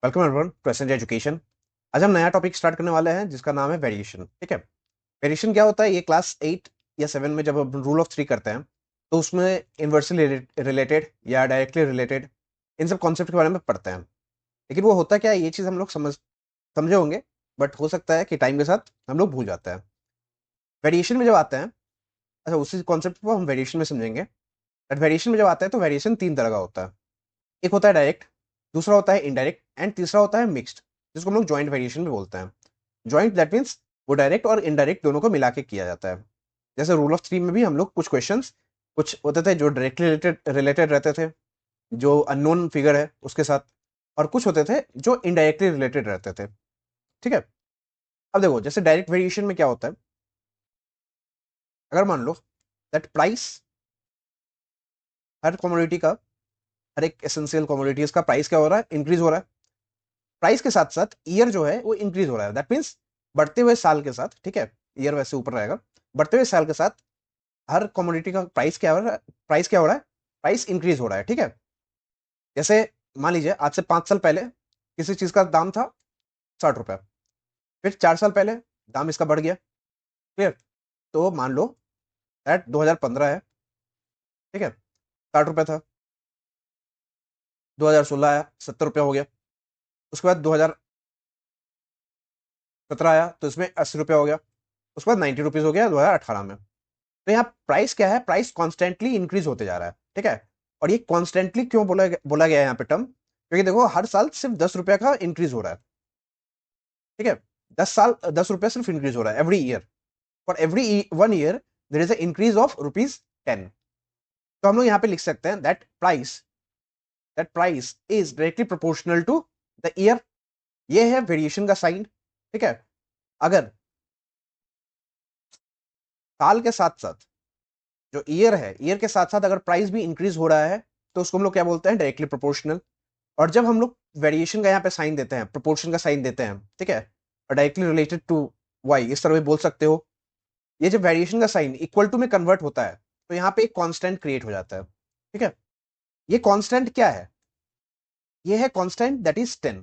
Welcome everyone to essential education. आज हम नया टॉपिक स्टार्ट करने वाले हैं जिसका नाम है वेरिएशन। ठीक है, वेरिएशन क्या होता है? ये क्लास 8 या 7 में जब हम रूल ऑफ थ्री करते हैं तो उसमें इन्वर्सली रिलेटेड या डायरेक्टली रिलेटेड इन सब कॉन्सेप्ट के बारे में पढ़ते हैं। लेकिन वो होता क्या है, ये चीज़ हम लोग समझे होंगे, बट हो सकता है कि टाइम के साथ हम लोग भूल जाते हैं। वेरिएशन में जब आते हैं, अच्छा उसी कॉन्सेप्ट को हम वेरिएशन में समझेंगे। बट वेरिएशन में जब आता है तो वेरिएशन तीन तरह का होता है। एक होता है डायरेक्ट, दूसरा होता है इनडायरेक्ट एंड तीसरा होता है मिक्स्ड, जिसको हम लोग जॉइंट वेरिएशन भी बोलते हैं। जॉइंट दैट मीन्स वो डायरेक्ट और इनडायरेक्ट दोनों को मिला के किया जाता है। जैसे रूल ऑफ थ्री में भी हम लोग कुछ क्वेश्चंस कुछ होते थे जो डायरेक्टली रिलेटेड रहते थे, जो अननोन फिगर है उसके साथ, और कुछ होते थे जो इनडायरेक्टली रिलेटेड रहते थे। ठीक है, अब देखो जैसे डायरेक्ट वेरिएशन में क्या होता है। अगर मान लो दैट प्राइस, हर कमोडिटी का, हर एक एसेंशियल कमोडिटीज का प्राइस क्या हो रहा है? इंक्रीज हो रहा है। प्राइस के साथ साथ ईयर जो है वो इंक्रीज हो रहा है। दैट मीन्स बढ़ते हुए साल के साथ, ठीक है, ईयर वैसे ऊपर रहेगा, बढ़ते हुए साल के साथ हर कमोडिटी का प्राइस क्या हो रहा है? प्राइस क्या हो रहा है? प्राइस इंक्रीज हो रहा है। ठीक है, जैसे मान लीजिए आज से 5 साल पहले किसी चीज का दाम था 60 रुपया, फिर 4 साल पहले दाम इसका बढ़ गया। क्लियर? तो मान लो दैट 2015 है, ठीक है, 60 रुपया था। 2016 आया, 70 रुपया हो गया। उसके बाद 2017 आया तो इसमें 80 रुपया हो गया। उसके बाद 90 रुपीज हो गया 2018 में। तो यहाँ प्राइस क्या है? प्राइस कॉन्स्टेंटली इंक्रीज होते जा रहा है। ठीक है, और ये कॉन्स्टेंटली क्यों बोला गया है यहाँ पे टर्म? क्योंकि देखो हर साल सिर्फ 10 रुपया का इंक्रीज हो रहा है। ठीक है, 10 साल 10 रुपया सिर्फ इंक्रीज हो रहा है every year. For every 1 year there is increase of rupees 10। तो हम लोग यहाँ पे लिख सकते हैं that price is directly proportional to the year. ये है वेरिएशन का साइन। ठीक है, अगर साल के साथ साथ जो ईयर है, ईयर के साथ साथ अगर प्राइस भी इंक्रीज हो रहा है तो उसको हम लोग क्या बोलते हैं? Directly proportional. और जब हम लोग वेरिएशन का यहाँ पे साइन देते हैं, प्रोपोर्शन का साइन देते हैं, ठीक है, और डायरेक्टली रिलेटेड टू वाई, इस तरह भी बोल सकते हो। ये जब वेरिएशन का साइन इक्वल टू में कन्वर्ट होता है तो यहाँ पे एक कांस्टेंट क्रिएट हो जाता है। ठीक है, ये कांस्टेंट क्या है? ये है कांस्टेंट दैट इज 10।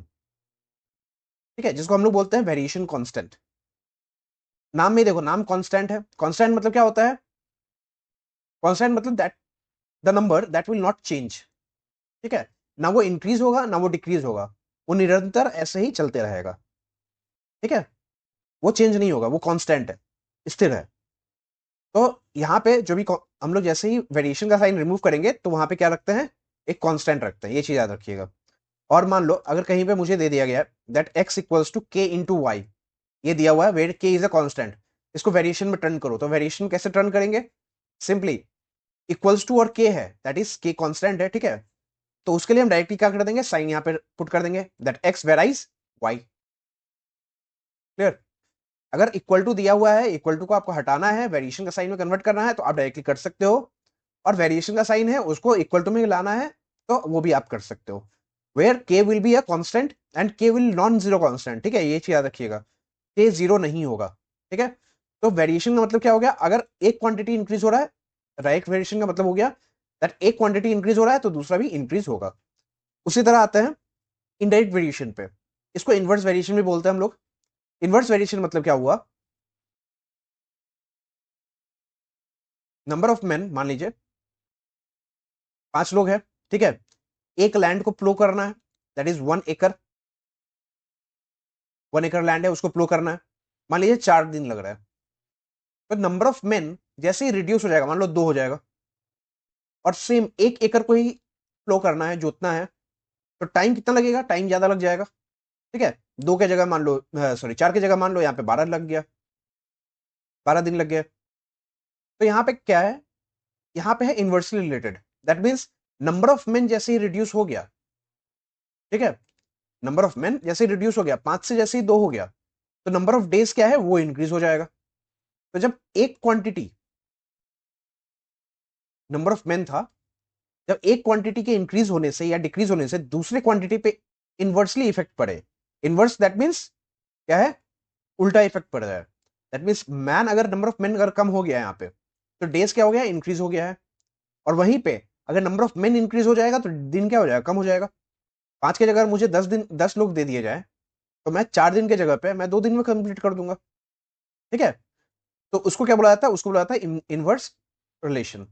ठीक है, जिसको हम लोग बोलते हैं वेरिएशन कांस्टेंट। नाम में देखो, नाम कांस्टेंट है। कांस्टेंट मतलब क्या होता है? कांस्टेंट मतलब that the number that will not change. ठीक है, ना वो इंक्रीज होगा ना वो डिक्रीज होगा, वो निरंतर ऐसे ही चलते रहेगा। ठीक है, वो चेंज नहीं होगा, वो कांस्टेंट है, स्थिर है। तो यहाँ पे जो भी हम लोग जैसे ही वेरिएशन का साइन रिमूव करेंगे तो वहां पे क्या रखते हैं? एक कांस्टेंट रखते हैं। ये चीज याद रखिएगा। और मान लो अगर कहीं पे मुझे दे दिया गया that x equals to K into Y, ये दिया हुआ है वेर के इज अ कांस्टेंट, इसको वेरिएशन में टर्न करो। तो वेरिएशन कैसे टर्न करेंगे? सिंपली इक्वल्स टू और के है, दैट इज के कांस्टेंट है। ठीक है, तो उसके लिए हम डायरेक्टली क्या कर देंगे? साइन यहाँ पे पुट कर देंगे that x varies y। Clear? अगर इक्वल टू दिया हुआ है, इक्वल टू को आपको हटाना है, वेरिएशन का साइन में कन्वर्ट करना है तो आप डायरेक्टली कर सकते हो। और वेरिएशन का साइन है उसको इक्वल टू में लाना है तो वो भी आप कर सकते हो। वेयर के will be a constant and K will non zero constant. ठीक है, ये चीज याद रखिएगा, के जीरो नहीं होगा। ठीक है, तो वेरिएशन का मतलब क्या हो गया? अगर एक क्वांटिटी इंक्रीज हो रहा है, डायरेक्ट वेरिएशन का मतलब हो गया दैट एक क्वांटिटी इंक्रीज हो रहा है तो दूसरा भी इंक्रीज होगा। उसी तरह आते हैं इनडायरेक्ट वेरिएशन पे। इसको इनवर्स वेरिएशन भी बोलते हैं हम लोग। इनवर्स वेरिएशन मतलब क्या हुआ? नंबर ऑफ मैन, मान लीजिए 5 लोग हैं, ठीक है, एक लैंड को प्लो करना है, दैट इज 1 एकड़। 1 एकड़ लैंड है, उसको प्लो करना है। मान लीजिए 4 दिन लग रहा है। तो नंबर ऑफ मेन जैसे ही रिड्यूस हो जाएगा, मान लो 2 हो जाएगा। और सेम 1 एकड़ को ही प्लो करना है, जोतना है, तो टाइम कितना लगेगा? टाइम ज्यादा लग जाएगा। ठीक है, 2 की जगह मान लो, सॉरी 4 की जगह मान लो यहाँ पे 12 लग गया, 12 दिन लग गया। तो यहाँ पे क्या है? यहाँ पे है inversely related. That means number of main जैसे ही रिड्यूस हो गया, ठीक है, नंबर ऑफ मेन जैसे ही रिड्यूस हो गया, 5 से जैसे ही 2 हो गया, तो नंबर ऑफ डेज क्या है? वो इंक्रीज हो जाएगा। तो जब एक क्वांटिटी, नंबर ऑफ मेन था, जब एक क्वांटिटी के इंक्रीज होने से या डिक्रीज होने से दूसरे क्वांटिटी पे इनवर्सली इफेक्ट पड़े, इनवर्स दैट मीन्स क्या है? उल्टा इफेक्ट पड़ रहा है। दैट मीन्स मैन, अगर नंबर ऑफ मेन अगर कम हो गया यहाँ पे तो डेज क्या हो गया? इंक्रीज हो गया है। और वहीं पे अगर नंबर ऑफ मेन इंक्रीज हो जाएगा तो दिन क्या हो जाएगा? कम हो जाएगा। 5 की जगह मुझे 10 लोग दे दिए जाए तो मैं 4 दिन के जगह पे मैं 2 दिन में कंप्लीट कर दूंगा। ठीक है, तो उसको क्या बोला जाता है, उसको बोला जाता है इनवर्स रिलेशन।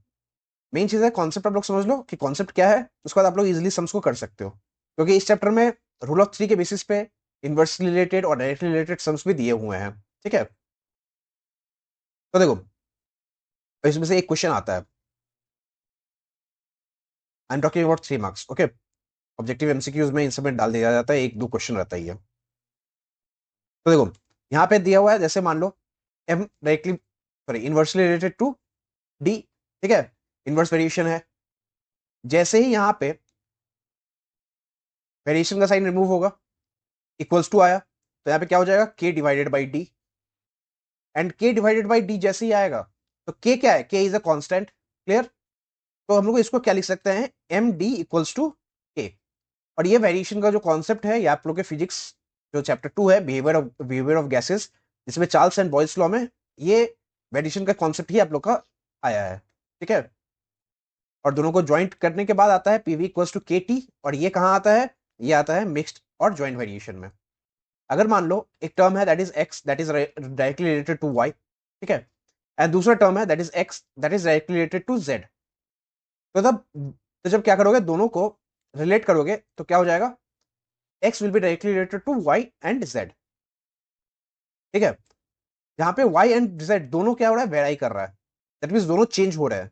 मेन चीज है कॉन्सेप्ट, आप लोग समझ लो कि कॉन्सेप्ट क्या है, उसके बाद आप लोग इजिली सम्स को कर सकते हो, क्योंकि इस चैप्टर में रूल ऑफ थ्री के बेसिस पे इनवर्सली रिलेटेड और डायरेक्टली रिलेटेड सम्स भी दिए हुए हैं। ठीक है, तो देखो इसमें से एक क्वेश्चन आता है, I am talking about 3 marks, okay. Objective MCQs में इन सब में डाल दिया जाता है, एक दो क्वेश्चन रहता ही है। तो देखो यहाँ पे दिया हुआ है, जैसे मान लो M directly sorry inversely related to D, ठीक है, इनवर्स वेरिएशन है। जैसे ही यहाँ पे वेरिएशन का साइन रिमूव होगा, इक्वल्स टू आया, तो यहाँ पे क्या हो जाएगा, के डिवाइडेड बाई डी। एंड के डिवाइडेड बाई डी जैसे ही आएगा तो के क्या है, के इज अ कांस्टेंट, क्लियर। तो हम लोग इसको क्या लिख सकते हैं, एम डी इक्वल्स टू के। और ये वेरिएशन का जो कॉन्सेप्ट है, ये आप लोग के फिजिक्स जो चैप्टर 2 है, बिहेवियर ऑफ गैसेस, जिसमें चार्ल्स एंड बॉयल्स लॉ में ये वेरिएशन का कॉन्सेप्ट ही आप लोग का आया है। ठीक है, और दोनों को ज्वाइंट करने के बाद आता है पीवी इक्वल्स टू के टी, और ये कहाँ आता है, ये आता है मिक्स्ड और ज्वाइंट वेरिएशन में। अगर मान लो एक टर्म है that is X, that is directly related to Y, ठीक है, एंड दूसरा टर्म है that is X, that is directly related to Z. तो जब क्या करोगे, दोनों को रिलेट करोगे तो क्या हो जाएगा, X will be directly related to Y and Z. ठीक है, यहाँ पे वाई एंड जेड दोनों क्या हो रहा है, वेराई कर रहा है, दैट मीन्स दोनों चेंज हो रहे हैं।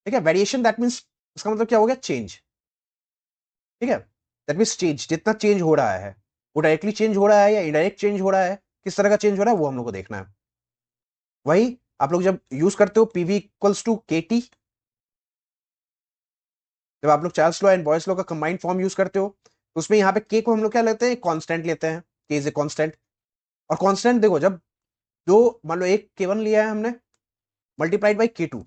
ठीक है, वेरिएशन दैट मीन्स इसका मतलब क्या हो गया, चेंज। ठीक है, दैट मीन्स चेंज, जितना चेंज हो रहा है वो डायरेक्टली चेंज हो रहा है या इनडायरेक्ट चेंज हो रहा है, किस तरह का चेंज हो रहा है वो हम लोग को देखना है। वही आप लोग जब यूज करते हो पीवी इक्वल्स टू के टी, जब आप लोग Charles law and boys law का कंबाइंड फॉर्म यूज करते हो, तो उसमें यहाँ पे के को हम लोग क्या लेते हैं, कांस्टेंट लेते हैं, के इज ए कांस्टेंट। और कांस्टेंट देखो, जब दो मान लो एक के1 लिया है हमने, मल्टीप्लाइड बाई के2,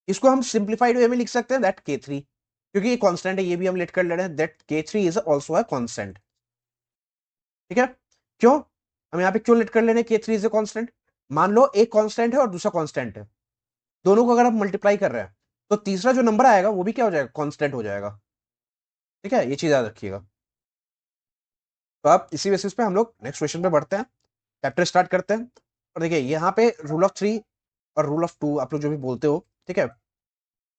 इसको हम सिंप्लीफाइड वे में लिख सकते हैं दैट के3, क्योंकि ये कांस्टेंट है, ये भी हम लेट कर ले रहे हैं दैट के3 इज आल्सो अ कांस्टेंट। ठीक है, क्यों हम यहाँ पे क्यों लेट कर ले रहे हैं के3 इज अ कांस्टेंट, मान लो एक कांस्टेंट है और दूसरा कांस्टेंट है, दोनों को अगर आप मल्टीप्लाई कर रहे हैं तो तीसरा जो नंबर आएगा वो भी क्या हो जाएगा, कांस्टेंट हो जाएगा। ठीक है, ये चीज याद रखिएगा। तो आप इसी बेसिस पे हम लोग नेक्स्ट क्वेश्चन पे बढ़ते हैं, चैप्टर स्टार्ट करते हैं। और देखिए यहाँ पे रूल ऑफ थ्री और रूल ऑफ टू आप लोग जो भी बोलते हो, ठीक है,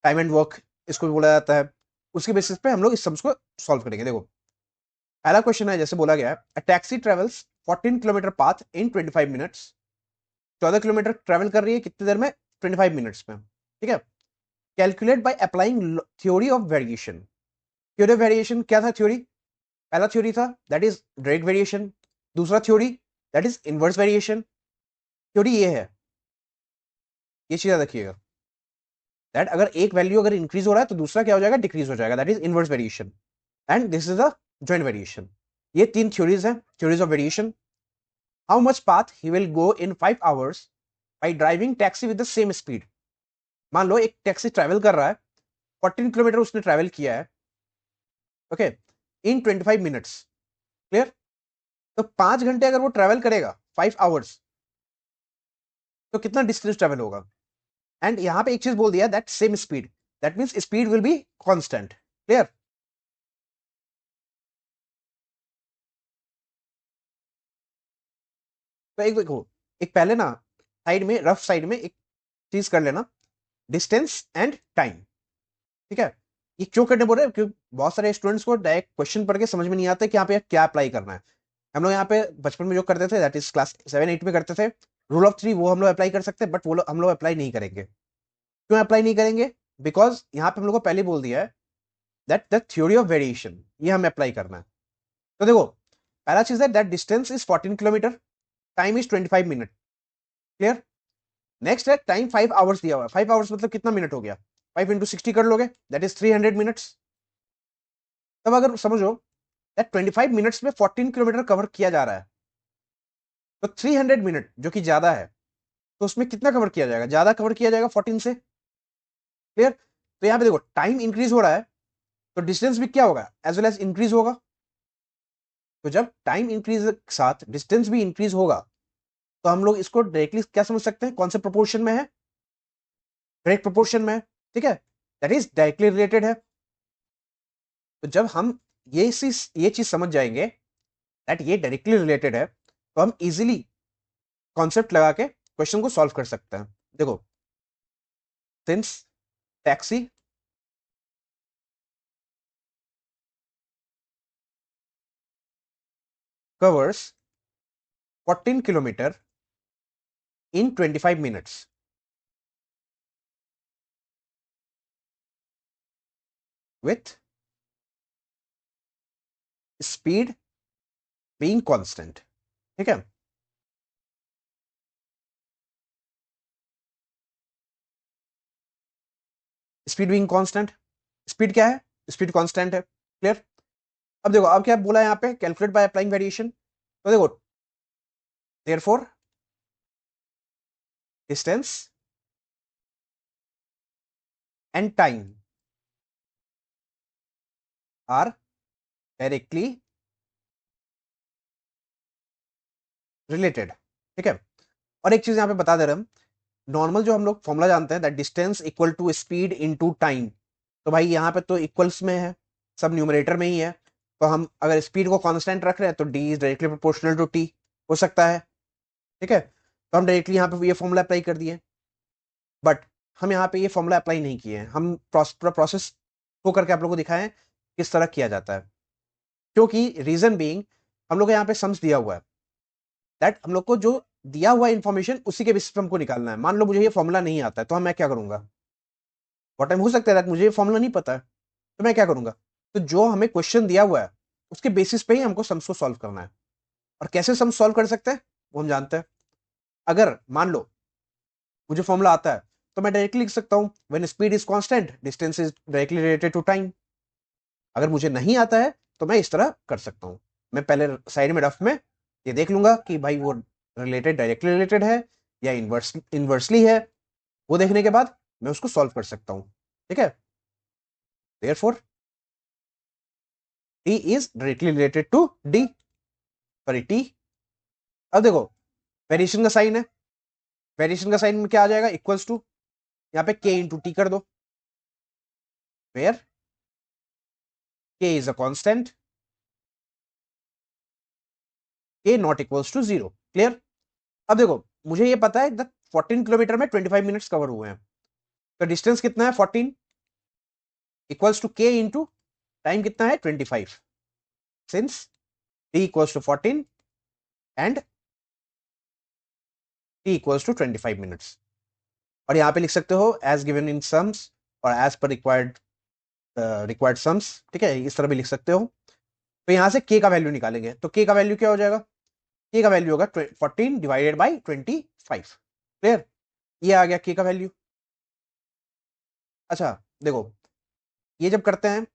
टाइम एंड वर्क इसको भी बोला जाता है, उसके बेसिस पे हम लोग इस सम्स को सॉल्व करेंगे। देखो पहला क्वेश्चन है, जैसे बोला गया है, a taxi travels 14 kilometre path in 25 minutes, 14 kilometre travel कर रही है कितनी देर में, 25 मिनट्स में। ठीक है, calculate bye applying theory of variation. Theory of variation क्या था, थ्योरी, पहला थ्योरी था दैट इज डायरेक्ट वेरिएशन, दूसरा theory that is inverse variation. Theory ये है, ये चीज याद रखिएगा, दैट अगर एक वैल्यू अगर इंक्रीज हो रहा है तो दूसरा क्या हो जाएगा, डिक्रीज हो जाएगा, that is inverse variation. And this is a joint variation. ये तीन थ्योरीज हैं, theories of variation. How much path he will go in 5 hours by driving taxi with the same speed. मान लो एक टैक्सी ट्रैवल कर रहा है, 14 kilometre उसने travel किया है, ओके, इन 25 मिनट्स, क्लियर। तो 5 घंटे अगर वो ट्रैवल करेगा, 5 आवर्स, तो कितना डिस्टेंस ट्रैवल होगा। एंड यहां पे एक चीज बोल दिया, that same speed, that means speed will be constant, clear. तो एक देखो, एक पहले ना साइड में, रफ साइड में एक चीज कर लेना, डिस्टेंस एंड टाइम। ठीक है, ये क्यों करने बोल रहे हैं, क्योंकि बहुत सारे स्टूडेंट्स को डायरेक्ट क्वेश्चन पढ़ के समझ में नहीं आता कि यहाँ पे क्या अप्लाई करना है। हम लोग यहाँ पे बचपन में जो करते थे, दैट इज क्लास 7-8 में करते थे, रूल ऑफ थ्री, वो हम लोग अप्लाई कर सकते हैं, बट वो हम लोग अप्लाई नहीं करेंगे। क्यों अप्लाई नहीं करेंगे, बिकॉज यहाँ पे हम लोग को पहले बोल दिया है that the theory of variation, ये हमें अप्लाई करना है। तो देखो पहला चीज है that distance is 14 kilometre, time is 25 minute, clear. Next है टाइम 5 आवर्स दिया हुआ है, 5 आवर्स मतलब कितना मिनट हो गया, 5 × 60 कर लोगे, दैट इज 300 मिनट्स। तब अगर समझो दैट 25 मिनट्स में 14 किलोमीटर कवर किया जा रहा है, तो 300 मिनट जो कि ज्यादा है, तो उसमें कितना कवर किया जाएगा, ज्यादा कवर किया जाएगा 14 से, क्लियर। तो यहाँ पे देखो टाइम इंक्रीज हो रहा है तो डिस्टेंस भी क्या होगा, एज वेल एज इंक्रीज होगा। तो जब टाइम इंक्रीज के साथ डिस्टेंस भी इंक्रीज होगा, तो हम लोग इसको डायरेक्टली क्या समझ सकते हैं, कौन से प्रोपोर्शन में है, डायरेक्ट प्रोपोर्शन में है। ठीक है, दैट इज डायरेक्टली रिलेटेड है। तो जब हम ये चीज समझ जाएंगे दैट ये डायरेक्टली रिलेटेड है, तो हम इजीली कॉन्सेप्ट लगा के क्वेश्चन को सॉल्व कर सकते हैं। देखो, since taxi covers 14 kilometer in 25 minutes, with speed being constant। ठीक है, स्पीड बीइंग कांस्टेंट, स्पीड क्या है, स्पीड कांस्टेंट है। क्लियर। अब देखो, अब क्या बोला है यहाँ पे, कैलकुलेट बाय अप्लाइंग वेरिएशन। तो देखो, therefore distance and time are directly related. ठीक है, और एक चीज यहाँ पे बता दे रहे हम, नॉर्मल जो हम लोग फॉर्मूला जानते हैं that distance equal to speed into time, तो भाई यहाँ पे तो इक्वल्स में है, सब न्यूमरेटर में ही है। तो हम अगर स्पीड को कांस्टेंट रख रहे हैं तो D is directly proportional to T हो सकता है। ठीक है, तो हम डायरेक्टली यहाँ पे ये फॉर्मूला अप्लाई कर दिए, बट हम यहाँ पे ये फॉर्मूला अप्लाई नहीं किए हैं, हम पूरा प्रोसेस को करके आप लोगों को दिखाएं किस तरह किया जाता है। क्योंकि रीजन बीइंग, हम लोग को यहाँ पे सम्स दिया हुआ है, दैट हम लोग को जो दिया हुआ इंफॉर्मेशन उसी के बेसिस पे हमको निकालना है। मान लो मुझे ये फॉर्मूला नहीं आता है, तो मैं क्या करूंगा, बहुत टाइम हो सकता है मुझे ये फॉर्मूला नहीं पता है, तो मैं क्या करूंगा, तो जो हमें क्वेश्चन दिया हुआ है उसके बेसिस पे ही हमको सम्स को सॉल्व करना है। और कैसे सम्स सॉल्व कर सकते हैं वो हम जानते हैं। अगर मान लो मुझे फॉर्मूला आता है, तो मैं डायरेक्टली लिख सकता हूं when speed is constant distance is directly related to time. अगर मुझे नहीं आता है तो मैं इस तरह कर सकता हूं, मैं पहले साइड में रफ में ये देख लूंगा कि भाई वो रिलेटेड डायरेक्टली रिलेटेड है या इनवर्सली है, वो देखने के बाद मैं उसको सॉल्व कर सकता हूं। ठीक है, therefore T is directly related to D, sorry T. अब देखो, वेरिएशन का साइन है, वेरिएशन का साइन में क्या आ जाएगा, इक्वल्स टू, यहाँ पे के इंटू टी कर दो, where K is a constant, K not equals to zero. Clear. अब देखो, मुझे ये पता है 14 किलोमीटर में 25 मिनट्स कवर हुए हैं, तो डिस्टेंस कितना है 14 equals to K into time कितना है 25, since t equals to 14 and t equals to 25 minutes. और यहां पे लिख सकते हो एज गिवन इन सम्स और एज पर रिक्वायर्ड सम्स। ठीक है, इस तरह भी लिख सकते हो। तो यहां से k का वैल्यू निकालेंगे, तो k का वैल्यू क्या हो जाएगा, k का वैल्यू होगा 14 डिवाइडेड बाई 25। क्लियर, ये आ गया k का वैल्यू। अच्छा देखो, ये जब करते हैं,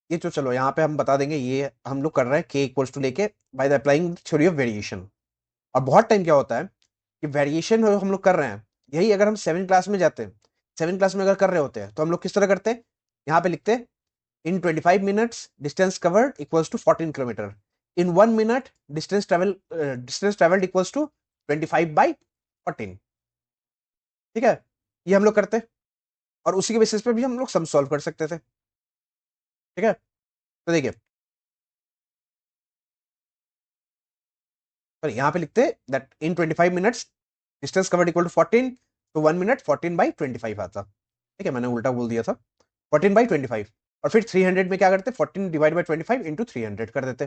ये तो चलो यहाँ पे हम बता देंगे, ये हम लोग कर रहे हैं k इक्वल्स टू लेके by the applying theory of variation. और बहुत टाइम क्या होता है कि वेरिएशन हम लोग कर रहे हैं, यही अगर हम 7 क्लास में जाते हैं, 7 क्लास में अगर कर रहे होते हैं तो हम लोग किस तरह करते हैं, यहाँ पे लिखते हैं in 25 minutes distance covered equals to 14 kilometre, in 1 minute distance travelled equals to 25 by 14। ठीक है, ये हम लोग करते हैं, और उसी के बेसिस पे भी हम लोग सम सॉल्व कर सकते थे। ठीक है, तो देखिए, पर यहाँ पे लिखते हैं that in 25 minutes distance covered equal to 14, तो 1 मिनट 14 बाई 25 आता। ठीक है, मैंने उल्टा बोल दिया था, 14 बाई 25। और फिर 300 में क्या करते, 14 डिवाइड बाई 25 इंटू 300 कर देते,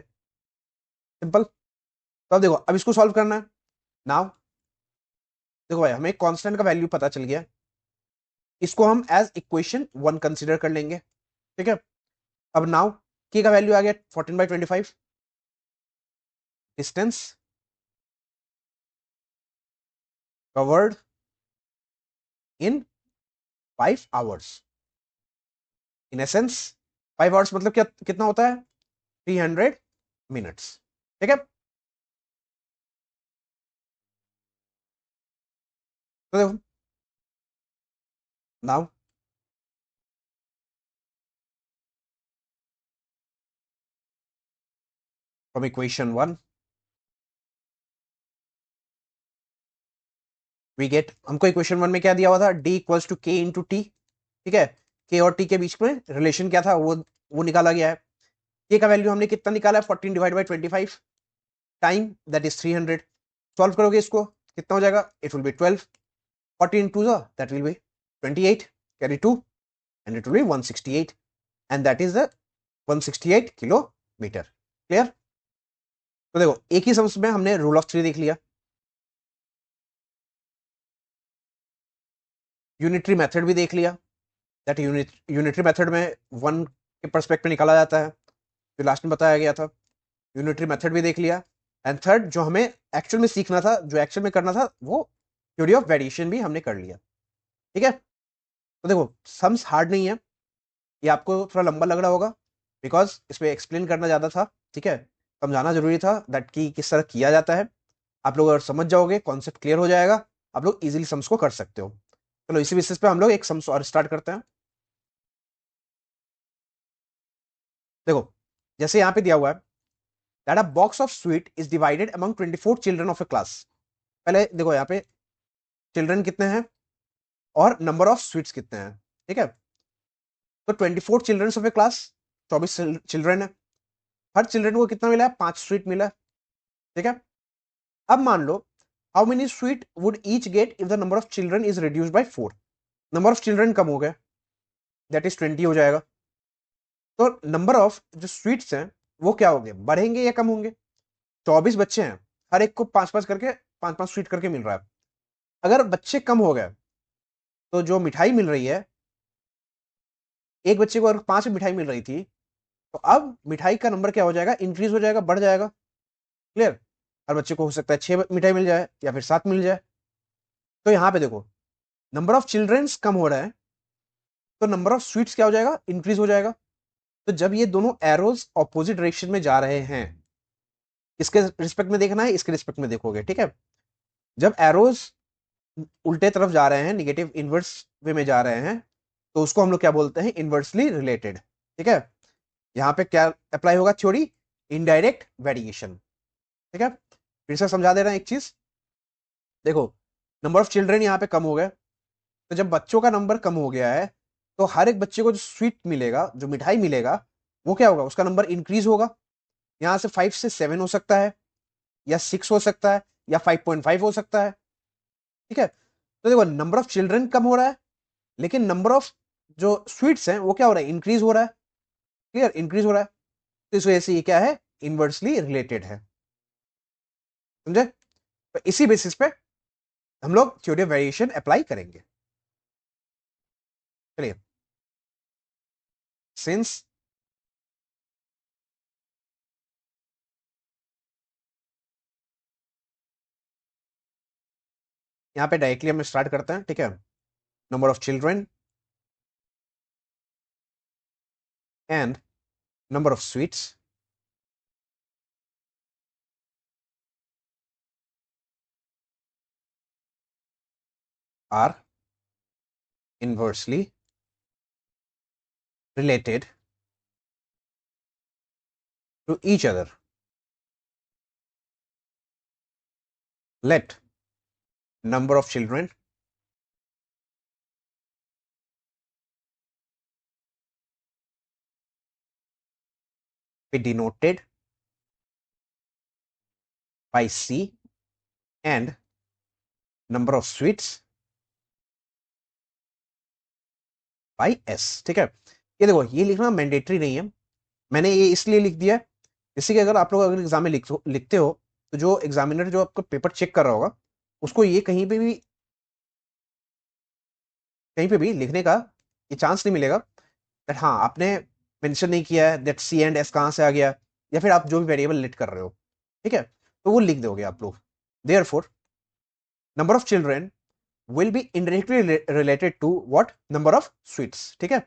सिंपल। तो अब देखो, अब इसको सॉल्व करना है। नाउ देखो भाई, हमें कांस्टेंट का वैल्यू पता चल गया, इसको हम एज इक्वेशन 1 कंसीडर कर लेंगे। ठीक है, अब नाउ के का वैल्यू आ गया 14 by 25, distance covered in 5 hours, in essence 5 hours मतलब क्या, कितना होता है 300 मिनट्स। ठीक है, तो देखो now from equation 1 we get, हमको इक्वेशन 1 में क्या दिया हुआ था, d equals to K into T. ठीक है, के और टी के बीच में रिलेशन क्या था, वो निकाला गया है। के का वैल्यू हमने कितना निकाला है 14 divide by 25 time that is 300। Solve करोगे इसको कितना हो जाएगा, it will be 12, 14 two that will be 28, carry 2 and it will be 168 and that is the 168 kilometre. Clear. तो देखो एक ही सम्स में हमने रूल ऑफ थ्री देख लिया, यूनिटरी मेथड भी देख लिया, दैट यूनिटरी मेथड में वन के परस्पेक्ट में निकाला जाता है जो लास्ट में बताया गया था, यूनिटरी मेथड भी देख लिया। एंड थर्ड जो हमें एक्चुअल में सीखना था, जो एक्चुअल में करना था, वो थ्योरी ऑफ वेरिएशन भी हमने कर लिया। ठीक है। तो देखो सम्स हार्ड नहीं है, ये आपको थोड़ा लंबा लग रहा होगा बिकॉज इस पर एक्सप्लेन करना ज़्यादा था। ठीक है, समझाना जरूरी था दैट कि किस तरह किया जाता है। आप लोग अगर समझ जाओगे, कॉन्सेप्ट क्लियर हो जाएगा, आप लोग इजीली सम्स को कर सकते हो। चलो इसी बेसिस पे हम लोग एक सम्स और स्टार्ट करते हैं। देखो जैसे यहाँ पे दिया हुआ है that a box of sweet is divided among 24 children of A class. पहले देखो यहाँ पे चिल्ड्रन कितने हैं और नंबर ऑफ स्वीट्स कितने हैं। ठीक है, तो 24 children of A class, 24 children है, हर चिल्ड्रन को कितना मिला है, 5 स्वीट मिला है। ठीक है, अब मान लो how many sweet would each get if the number of children is reduced by 4। Number of children कम हो गए, दैट इज 20 हो जाएगा, तो नंबर ऑफ जो स्वीट्स हैं वो क्या होंगे, बढ़ेंगे या कम होंगे। 24 बच्चे हैं, हर एक को 5-5 करके, 5-5 स्वीट करके मिल रहा है। अगर बच्चे कम हो गए तो जो मिठाई मिल रही है, एक बच्चे को अगर 5 मिठाई मिल रही थी, तो अब मिठाई का नंबर क्या हो जाएगा, इंक्रीज हो जाएगा, बढ़ जाएगा। क्लियर। हर बच्चे को हो सकता है 6 मिठाई मिल जाए या फिर 7 मिल जाए। तो यहाँ पे देखो नंबर ऑफ चिल्ड्रंस कम हो रहा है, तो नंबर ऑफ स्वीट्स क्या हो जाएगा, इंक्रीज हो जाएगा। तो जब ये दोनों एरोज ऑपोजिट डायरेक्शन में जा रहे हैं, इसके रिस्पेक्ट में देखना है, इसके रिस्पेक्ट में देखोगे। ठीक है, जब एरोज उल्टे तरफ जा रहे हैं, निगेटिव इनवर्स वे में जा रहे हैं, तो उसको हम लोग क्या बोलते हैं, इनवर्सली रिलेटेड। ठीक है, यहां पे क्या अप्लाई होगा, थ्योरी इनडायरेक्ट वेरिएशन। ठीक है, फिर से समझा दे रहे हैं एक चीज। देखो नंबर ऑफ चिल्ड्रन यहाँ पे कम हो गए, तो जब बच्चों का नंबर कम हो गया है, तो हर एक बच्चे को जो स्वीट मिलेगा, जो मिठाई मिलेगा, वो क्या होगा, उसका नंबर इंक्रीज होगा। यहाँ से 5 से 7 हो सकता है, या 6 हो सकता है, या 5.5 हो सकता है। ठीक है, तो देखो नंबर ऑफ चिल्ड्रन कम हो रहा है, लेकिन नंबर ऑफ जो स्वीट्स हैं वो क्या हो रहा है, इंक्रीज हो रहा है। क्लियर, इंक्रीज हो रहा है। तो इस वजह से ये क्या है, इनवर्सली रिलेटेड है। समझे। तो इसी बेसिस पे हम लोग थ्योरी ऑफ वेरिएशन अप्लाई करेंगे। चलिए, सिंस यहाँ पे डायरेक्टली हम स्टार्ट करते हैं। ठीक है, number of children and number of sweets are inversely related to each other. Let number of children be denoted by C and number of sweets by S। ठीक है, ये देखो ये लिखना मैंडेटरी नहीं है, मैंने ये इसलिए लिख दिया जैसे कि अगर आप लोग अगर एग्जाम में लिखते हो, तो जो एग्जामिनर जो आपका पेपर चेक कर रहा होगा, उसको ये कहीं पे भी लिखने का ये चांस नहीं मिलेगा दैट हाँ आपने मेंशन नहीं किया है दैट सी एंड एस कहाँ से आ गया, या फिर आप जो भी वेरिएबल लेट कर रहे हो। ठीक है, तो वो लिख दोगे आप लोग। Therefore number of children will be indirectly related to what, number of sweets. ठीक है,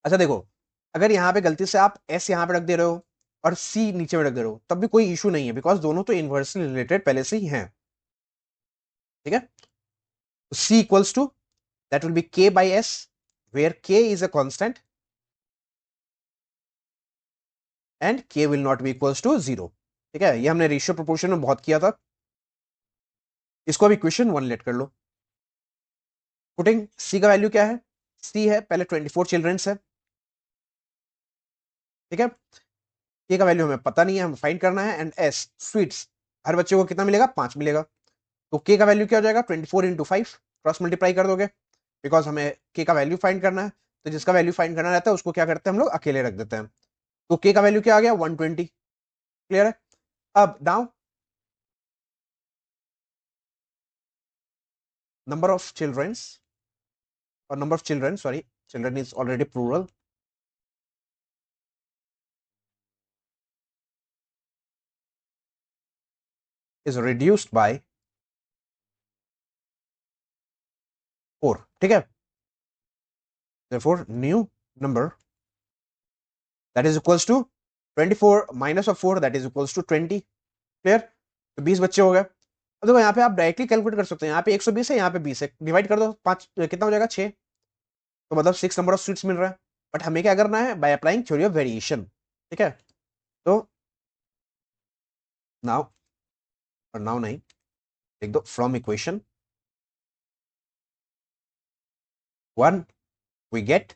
अच्छा देखो अगर यहाँ पे गलती से आप एस यहाँ पे रख दे रहे हो और सी नीचे में रख दे रहे हो, तब भी कोई इशू नहीं है, बिकॉज दोनों तो इनवर्सली रिलेटेड पहले से ही हैं। ठीक है, C equals to that will be K by S, where K is a constant and K will not be equals to 0। ठीक है, ये हमने रेशियो प्रोपोर्शन में बहुत किया था, इसको अभी क्वेश्चन 1 लेट कर लो। पुटिंग सी का वैल्यू क्या है, सी है पहले 24 चिल्ड्रंस है। ठीक है, के का वैल्यू हमें पता नहीं है, हमें फाइंड करना है। एंड एस स्वीट्स, हर बच्चे को कितना मिलेगा, 5 मिलेगा। तो के का वैल्यू क्या हो जाएगा, 24 इंटू 5, क्रॉस मल्टीप्लाई कर दोगे, बिकॉज हमें के का वैल्यू फाइंड करना है। तो जिसका वैल्यू फाइंड करना रहता है उसको क्या करते हैं हम लोग, अकेले रख देते हैं। तो के का वैल्यू क्या आ गया, 120। क्लियर है। अब now number of children's or number of children, sorry, children is already plural, is reduced by 4। ठीक है, therefore new number that is equals to 24 minus of 4 that is equals to 20। Clear, तो 20 बच्चे हो गए। अब देखो यहाँ पे आप डायरेक्टली कैलकुलेट कर सकते हैं, यहाँ पे 120 है, यहाँ पे 20 है, डिवाइड कर दो, 5 कितना हो जाएगा, 6। तो मतलब 6 नंबर ऑफ स्वीट्स मिल रहा है। बट हमें क्या करना है, by applying theory of variation. ठीक है, तो नाउ, और नाउ नहीं, लिख दो from equation 1 we get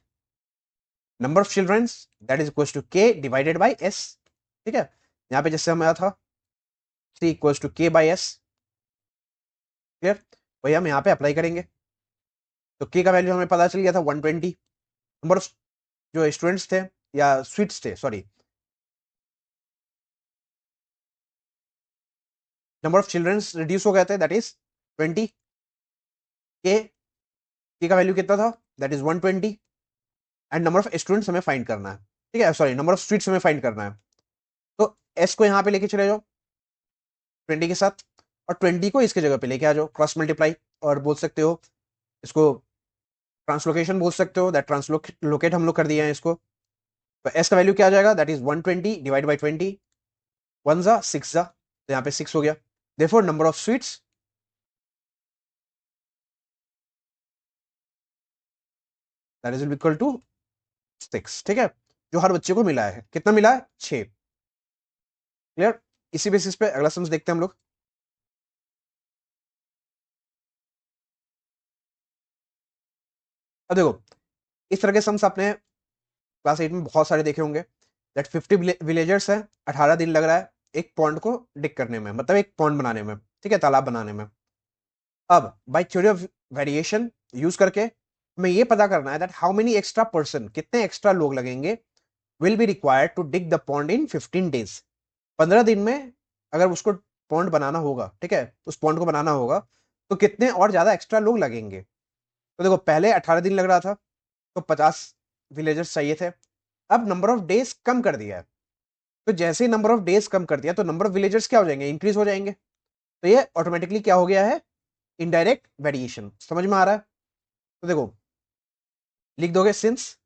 number of childrens that is equals to K divided by S. ठीक है, यहाँ पे जैसे हमारा था 3 equals to K by S. Clear, वही हम यहाँ पे अप्लाई करेंगे। तो के का वैल्यू हमें पता चल गया था 120। नंबर ऑफ जो स्टूडेंट्स थे या स्वीट्स थे, sorry, number of childrens reduce हो गए थे, दैट इज 20। के का वैल्यू कितना था, that is 120। And number of students हमें फाइंड करना है। ठीक है, सॉरी, नंबर ऑफ स्वीट्स हमें फाइंड करना है। तो एस को यहाँ पे लेके चले जाओ 20 के साथ, और 20 को इसके जगह पे लेके आ जाओ, क्रॉस मल्टीप्लाई, और बोल सकते हो इसको ट्रांसलोकेशन बोल सकते हो, दैट ट्रांसलोकेट हम लोग कर दिए हैं इसको। तो एस का वैल्यू क्या आ जाएगा, दैट इज 120 डिवाइड बाई 20, 1 जा 6 जा, तो यहाँ पे 6 हो गया। Therefore number of sweets that is equal to 6। ठीक है, जो हर बच्चे को मिला है, कितना मिला है, 6। क्लियर, इसी बेसिस पे अगला सम्स देखते हैं हम लोग। अब देखो, इस तरह के सम्स आपने क्लास 8 में बहुत सारे देखे होंगे। दैट 50 विलेजर्स है, 18 दिन लग रहा है एक पॉन्ड को डिक करने में, मतलब एक पॉन्ड बनाने में, ठीक है, तालाब बनाने में। अब by theory of variation use करके हमें ये पता करना है that how many extra person, कितने एक्स्ट्रा लोग लगेंगे, will be required to dig the pond in 15 days. 15 दिन में अगर उसको पॉन्ड बनाना होगा, ठीक है, उस पॉन्ड को बनाना होगा, तो कितने और ज्यादा एक्स्ट्रा लोग लगेंगे। तो देखो, पहले 18 दिन लग रहा था, तो 50 विलेजर्स चाहिए थे। अब नंबर ऑफ डेज कम कर दिया है, तो जैसे ही नंबर ऑफ डेज कम कर दिया, तो नंबर ऑफ विलेजर्स क्या हो जाएंगे, इंक्रीज हो जाएंगे। तो ये ऑटोमेटिकली क्या हो गया है, इनडायरेक्ट वेरिएशन। समझ में आ रहा है। तो देखो, लिख दोगे सिंस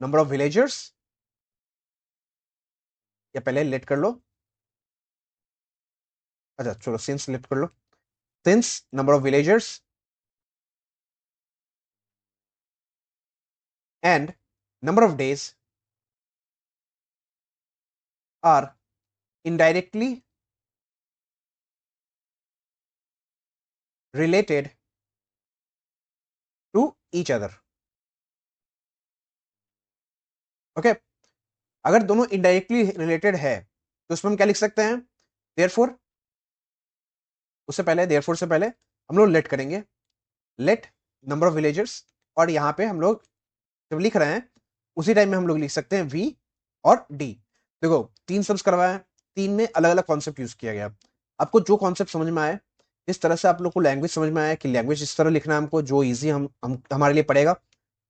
नंबर ऑफ विलेजर्स, या पहले लेट कर लो, अच्छा चलो सिंस लेट कर लो, since number of villagers and number of days are indirectly related to each other। Okay, अगर दोनों इनडायरेक्टली रिलेटेड है तो उसमें हम क्या लिख सकते हैं, देयरफॉर, उससे पहले, देयरफॉर से पहले हम लोग लेट करेंगे, लेट नंबर ऑफ विलेजर्स, और यहां पे हम लोग जब लिख रहे हैं उसी टाइम में हम लोग लिख सकते हैं वी और डी। देखो, 3 सम्स करवाए हैं, 3 में अलग अलग कॉन्सेप्ट यूज किया गया। आपको जो कॉन्सेप्ट समझ में आए, इस तरह से आप लोग को लैंग्वेज समझ में आया कि लैंग्वेज इस तरह लिखना है हमको, जो इजी हम हमारे लिए पड़ेगा,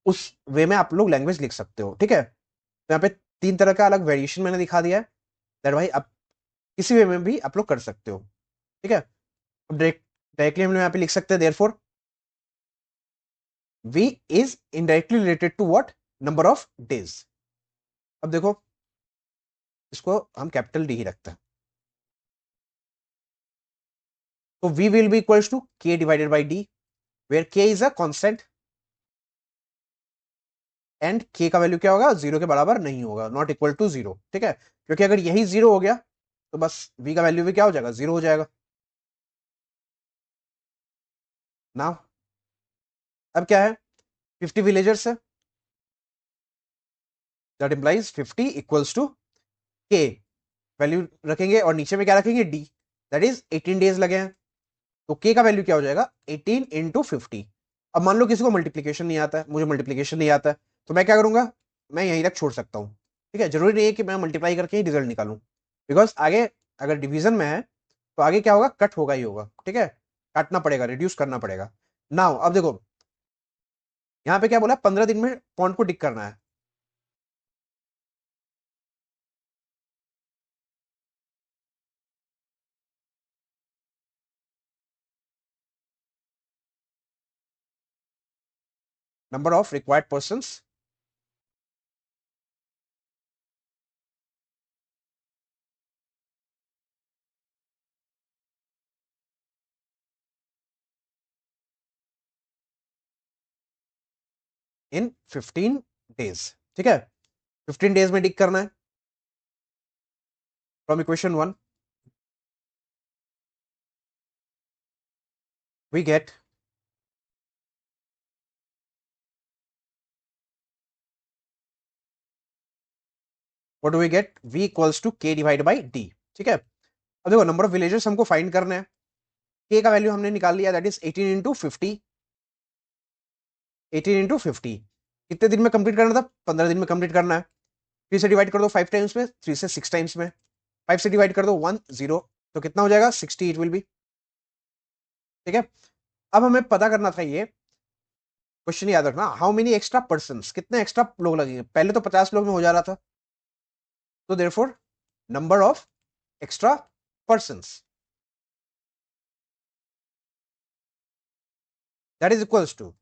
उस वे में आप लोग लैंग्वेज लिख सकते हो। ठीक है, तो यहाँ पे 3 तरह का अलग वेरिएशन मैंने दिखा दिया है, दैट भाई आप किसी वे में भी आप लोग कर सकते हो। ठीक है, अब डायरेक्टली हम लोग यहाँ पे लिख सकते हैं therefore v is indirectly related to what, number of days. अब देखो, इसको हम कैपिटल डी ही रखते हैं, तो v will be equals to k divided by d, where k is a constant and k का वैल्यू क्या होगा, 0 के बराबर नहीं होगा, नॉट इक्वल टू 0। ठीक है, क्योंकि अगर यही 0 हो गया तो बस v का वैल्यू भी क्या हो जाएगा, 0 हो जाएगा। नाउ अब क्या है, 50 विलेजर्स है, दैट इंप्लाइज 50 इक्वल्स टू के वैल्यू रखेंगे और नीचे में क्या रखेंगे डी, दैट इज 18 डेज लगे हैं। तो के का वैल्यू क्या हो जाएगा 18 इंटू 50। अब मान लो किसी को मल्टीप्लीकेशन नहीं आता है, मुझे मल्टीप्लीकेशन नहीं आता है, तो मैं क्या करूंगा, मैं यहीं तक छोड़ सकता हूँ। ठीक है, जरूरी नहीं है कि मैं मल्टीप्लाई करके ही रिजल्ट निकालूं, बिकॉज आगे अगर डिवीजन में है तो आगे क्या होगा, कट होगा ही होगा। ठीक है, काटना पड़ेगा, रिड्यूस करना पड़ेगा। नाउ अब देखो यहाँ पे क्या बोला, 15 दिन में पॉइंट को टिक करना है। Number of required person in 15 days. ठीक है, 15 डेज में टिक करना है from equation 1 we get what do we get, v equals to k divide by d। ठीक है, अब देखो नंबर ऑफ विलेजेस हमको फाइंड करना है, k का वैल्यू हमने निकाल लिया, दैट इज 18 इंटू 50। 18 इंटू 50 कितने दिन में कंप्लीट करना था, 15 दिन में कंप्लीट करना है। 3 से डिवाइड कर दो 5 टाइम्स में, 3 से 6 टाइम्स में, 5 से डिवाइड कर दो 1 0, तो कितना हो जाएगा 60 इट विल बी। ठीक है, अब हमें पता करना था, ये क्वेश्चन याद रखना, हाउ मेनी एक्स्ट्रा पर्सन, कितने एक्स्ट्रा लोग लगेंगे, पहले तो 50 लोग में हो जा रहा था, तो therefore number of extra person that is equals to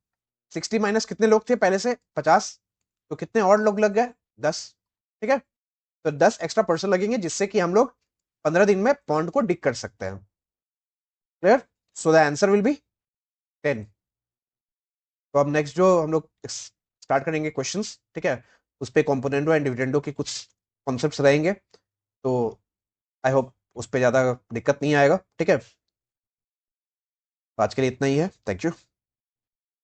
60 minus कितने लोग थे पहले से 50, तो कितने और लोग लग गए 10। ठीक है, तो 10 एक्स्ट्रा पर्सन लगेंगे जिससे कि हम लोग 15 दिन में पॉइंट को डिक कर सकते हैं। Clear, so the answer will be 10। तो अब नेक्स्ट जो हम लोग स्टार्ट करेंगे क्वेश्चंस, ठीक है, उस पे कॉम्पोनेंटो एंड डिविडेंडो के कुछ कॉन्सेप्ट्स रहेंगे, तो आई होप उस पर ज़्यादा दिक्कत नहीं आएगा। ठीक है, आज के लिए इतना ही है, थैंक यू।